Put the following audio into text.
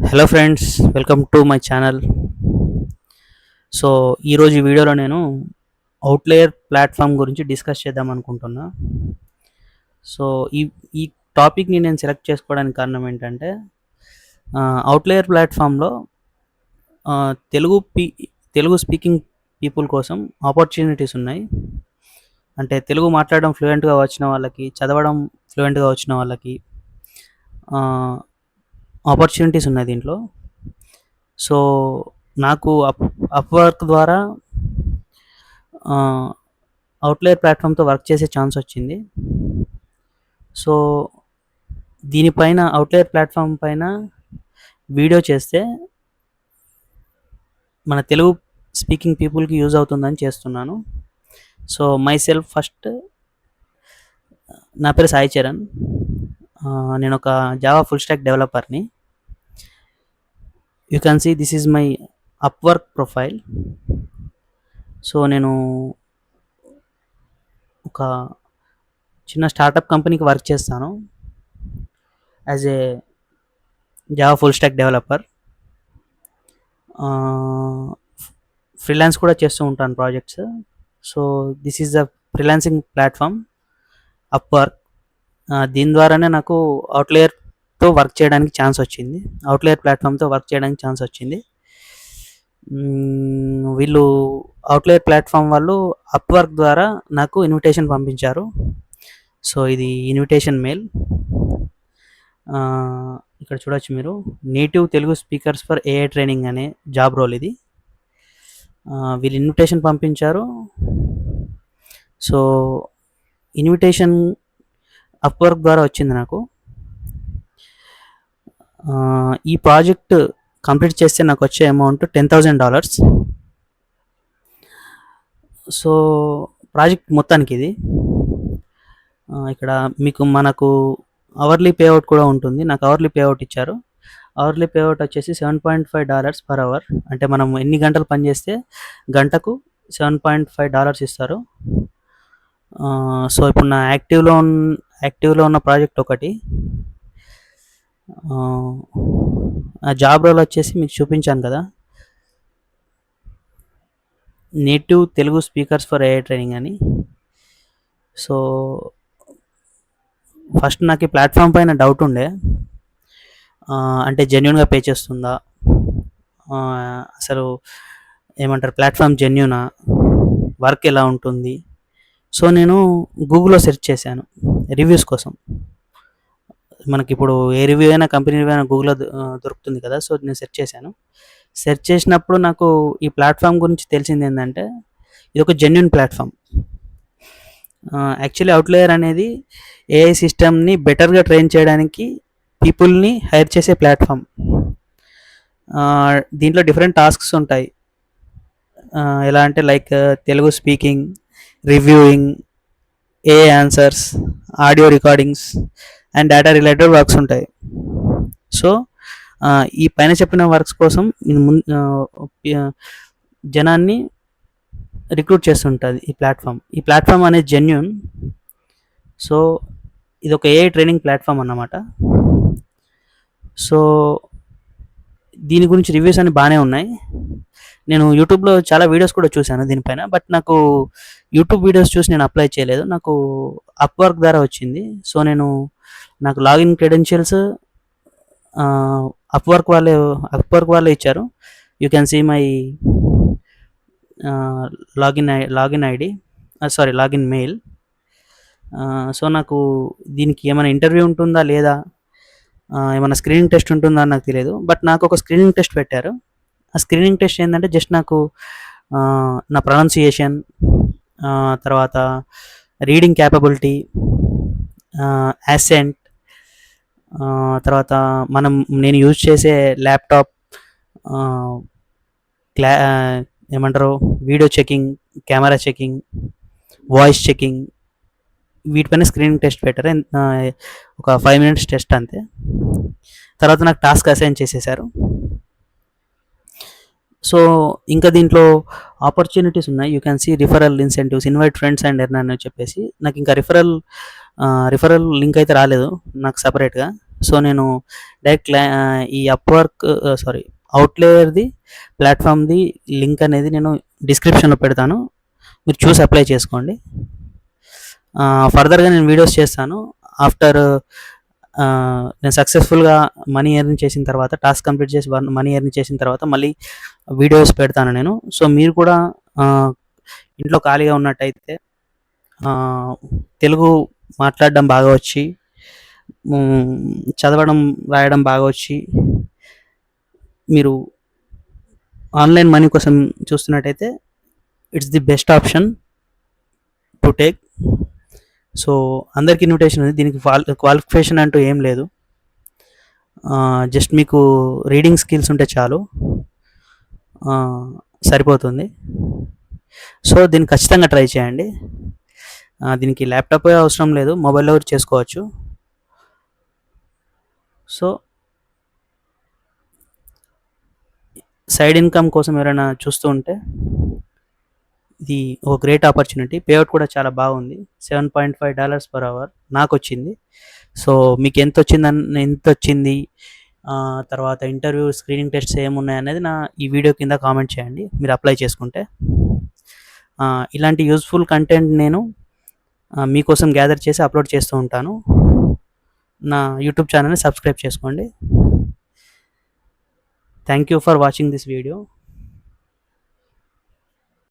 Hello friends, welcome to my channel. So ఈరోజు ఈ వీడియోలో నేను అవుట్లేయర్ ప్లాట్ఫామ్ గురించి డిస్కస్ చేద్దాం అనుకుంటున్నా. సో ఈ ఈ టాపిక్ని నేను సెలెక్ట్ చేసుకోవడానికి కారణం ఏంటంటే, అవుట్లేయర్ ప్లాట్ఫామ్లో తెలుగు స్పీకింగ్ పీపుల్ కోసం ఆపర్చునిటీస్ ఉన్నాయి. అంటే తెలుగు మాట్లాడడం ఫ్లూయెంట్గా వచ్చిన వాళ్ళకి, చదవడం ఫ్లూయెంట్గా వచ్చిన వాళ్ళకి ఆపర్చునిటీస్ ఉన్నాయి దీంట్లో. సో నాకు అప్వర్క్ ద్వారా అవుట్లేయర్ ప్లాట్ఫామ్తో వర్క్ చేసే ఛాన్స్ వచ్చింది. సో దీనిపైన అవుట్లేయర్ ప్లాట్ఫామ్ పైన వీడియో చేస్తే మన తెలుగు స్పీకింగ్ పీపుల్కి యూజ్ అవుతుందని చేస్తున్నాను. సో మై సెల్ఫ్ ఫస్ట్, నా పేరు సాయి చరణ్. నేను ఒక జావా ఫుల్ స్టాక్ డెవలపర్ని. You can see this is my Upwork profile. So నేను ఒక చిన్న స్టార్టప్ కంపెనీకి వర్క్ చేస్తాను as a Java full stack developer. Freelance కూడా చేస్తూ ఉంటాను projects. So this is the freelancing platform Upwork. దీని ద్వారానే నాకు అవుట్లేయర్తో వర్క్ చేయడానికి ఛాన్స్ వచ్చింది, అవుట్లేయర్ ప్లాట్ఫామ్తో వర్క్ చేయడానికి ఛాన్స్ వచ్చింది. వీళ్ళు అవుట్లేయర్ ప్లాట్ఫామ్ వాళ్ళు అప్వర్క్ ద్వారా నాకు ఇన్విటేషన్ పంపించారు. సో ఇది ఇన్విటేషన్ మెయిల్. ఇక్కడ చూడొచ్చు మీరు, native Telugu speakers for AI training అనే జాబ్ రోల్ ఇది. వీళ్ళు ఇన్విటేషన్ పంపించారు. సో ఇన్విటేషన్ అప్వర్క్ ద్వారా వచ్చింది నాకు. ఈ ప్రాజెక్ట్ కంప్లీట్ చేస్తే నాకు వచ్చే అమౌంట్ $10,000. సో ప్రాజెక్ట్ మొత్తానికి ఇది. ఇక్కడ మనకు అవర్లీ పేఅవుట్ కూడా ఉంటుంది. నాకు అవర్లీ పేఅవుట్ ఇచ్చారు. అవర్లీ పేఅవుట్ వచ్చేసి $7.5 పర్ అవర్. అంటే మనం ఎన్ని గంటలు పనిచేస్తే గంటకు $7.5 ఇస్తారు. సో ఇప్పుడు నా యాక్టివ్లో ఉన్న ప్రాజెక్ట్ ఒకటి. ఆ జాబ్ రోల్ వచ్చేసి మీకు చూపించాను కదా, native Telugu speakers for AI training అని. సో ఫస్ట్ నాకు ఈ ప్లాట్ఫామ్ పైన డౌట్ ఉండే, అంటే జెన్యున్గా పే చేస్తుందా, అసలు ఏమంటారు ప్లాట్ఫామ్ జెన్యునా, వర్క్ ఎలా ఉంటుంది. సో నేను గూగుల్లో సెర్చ్ చేశాను రివ్యూస్ కోసం. మనకి ఇప్పుడు ఏ రివ్యూ అయినా, కంపెనీ రివ్యూ అయినా గూగుల్లో దొరుకుతుంది కదా. సో నేను సెర్చ్ చేశాను. సెర్చ్ చేసినప్పుడు నాకు ఈ ప్లాట్ఫామ్ గురించి తెలిసింది ఏంటంటే, ఇది ఒక జెన్యున్ ప్లాట్ఫామ్. యాక్చువల్లీ అవుట్లేయర్ అనేది ఏఐ సిస్టమ్ని బెటర్గా ట్రైన్ చేయడానికి పీపుల్ని హైర్ చేసే ప్లాట్ఫామ్. దీంట్లో డిఫరెంట్ టాస్క్స్ ఉంటాయి. ఎలా అంటే like Telugu speaking, reviewing, AI answers, audio recordings and data related works ఉంటాయి. సో ఈ పైన చెప్పిన వర్క్స్ కోసం జనాన్ని రిక్రూట్ చేస్తుంటుంది ఈ ప్లాట్ఫామ్ అనేది జెన్యూన్. సో ఇది ఒక ఏఐ ట్రైనింగ్ ప్లాట్ఫామ్ అన్నమాట. సో దీని గురించి రివ్యూస్ అన్ని బాగానే ఉన్నాయి. నేను యూట్యూబ్లో చాలా వీడియోస్ కూడా చూశాను దీనిపైన. బట్ నాకు యూట్యూబ్ వీడియోస్ చూసి నేను అప్లై చేయలేదు, నాకు అప్వర్క్ ద్వారా వచ్చింది. సో నాకు లాగిన్ క్రెడెన్షియల్స్ అప్వర్క్ వాళ్ళే ఇచ్చారు. You can see my login mail. So నాకు దీనికి ఏమైనా ఇంటర్వ్యూ ఉంటుందా లేదా, ఏమైనా స్క్రీనింగ్ టెస్ట్ ఉంటుందా అని నాకు తెలియదు. బట్ నాకు ఒక స్క్రీనింగ్ టెస్ట్ పెట్టారు. ఆ స్క్రీనింగ్ టెస్ట్ ఏంటంటే జస్ట్ నాకు నా ప్రొనౌన్సియేషన్, తర్వాత రీడింగ్ క్యాపబిలిటీ, యాసెంట్, తర్వాత నేను యూజ్ చేసే ల్యాప్టాప్, ఏమంటారు video checking, camera checking, voice checking, వీటిపైన స్క్రీనింగ్ టెస్ట్ పెట్టారు. ఒక 5 minutes టెస్ట్ అంతే. తర్వాత నాకు టాస్క్ అసైన్ చేసేసారు. సో ఇంకా దీంట్లో ఆపర్చునిటీస్ ఉన్నాయి. You can see referral incentives, invite friends and earn అని చెప్పేసి. నాకు ఇంకా రిఫరల్ లింక్ అయితే రాలేదు నాకు సపరేట్గా. సో నేను డైరెక్ట్ ఈ అప్వర్క్ అవుట్లేయర్ది ప్లాట్ఫామ్ది లింక్ అనేది నేను డిస్క్రిప్షన్లో పెడతాను, మీరు చూసి అప్లై చేసుకోండి. ఫర్దర్గా నేను వీడియోస్ చేస్తాను ఆఫ్టర్ నేను సక్సెస్ఫుల్గా మనీ ఎర్న్ చేసిన తర్వాత, టాస్క్ కంప్లీట్ చేసి మనీ ఎర్న్ చేసిన తర్వాత మళ్ళీ వీడియోస్ పెడతాను నేను. సో మీరు కూడా ఇంట్లో ఖాళీగా ఉన్నట్టయితే తెలుగు మాట్లాడడం బాగా వచ్చి, చదవడం రాయడం బాగా వచ్చి, మీరు ఆన్లైన్ మనీ కోసం చూస్తున్నట్టయితే it's the best option to take. So అందరికి ఇన్విటేషన్ ఉంది, దీనికి క్వాలిఫికేషన్ అంటూ ఏం లేదు, జస్ట్ మీకు రీడింగ్ స్కిల్స్ ఉంటే చాలు, సరిపోతుంది. సో దీన్ని ఖచ్చితంగా ట్రై చేయండి. దీనికి ల్యాప్టాప్ అవసరం లేదు, మొబైల్లో చేసుకోవచ్చు. సో సైడ్ ఇన్కమ్ కోసం ఎవరైనా చూస్తూ ఉంటే ఇది ఒక గ్రేట్ ఆపర్చునిటీ. పేఅవుట్ కూడా చాలా బాగుంది, $7.5 per hour నాకు వచ్చింది. సో మీకు ఎంత వచ్చింది, తర్వాత ఇంటర్వ్యూ స్క్రీనింగ్ టెస్ట్స్ ఏమున్నాయి అనేది ఈ వీడియో కింద కామెంట్ చేయండి మీరు అప్లై చేసుకుంటే. ఇలాంటి యూస్ఫుల్ కంటెంట్ నేను మీకోసం గ్యాదర్ చేసి అప్లోడ్ చేస్తూ ఉంటాను. నా యూట్యూబ్ ఛానల్ని సబ్స్క్రైబ్ చేసుకోండి. Thank you for watching this video.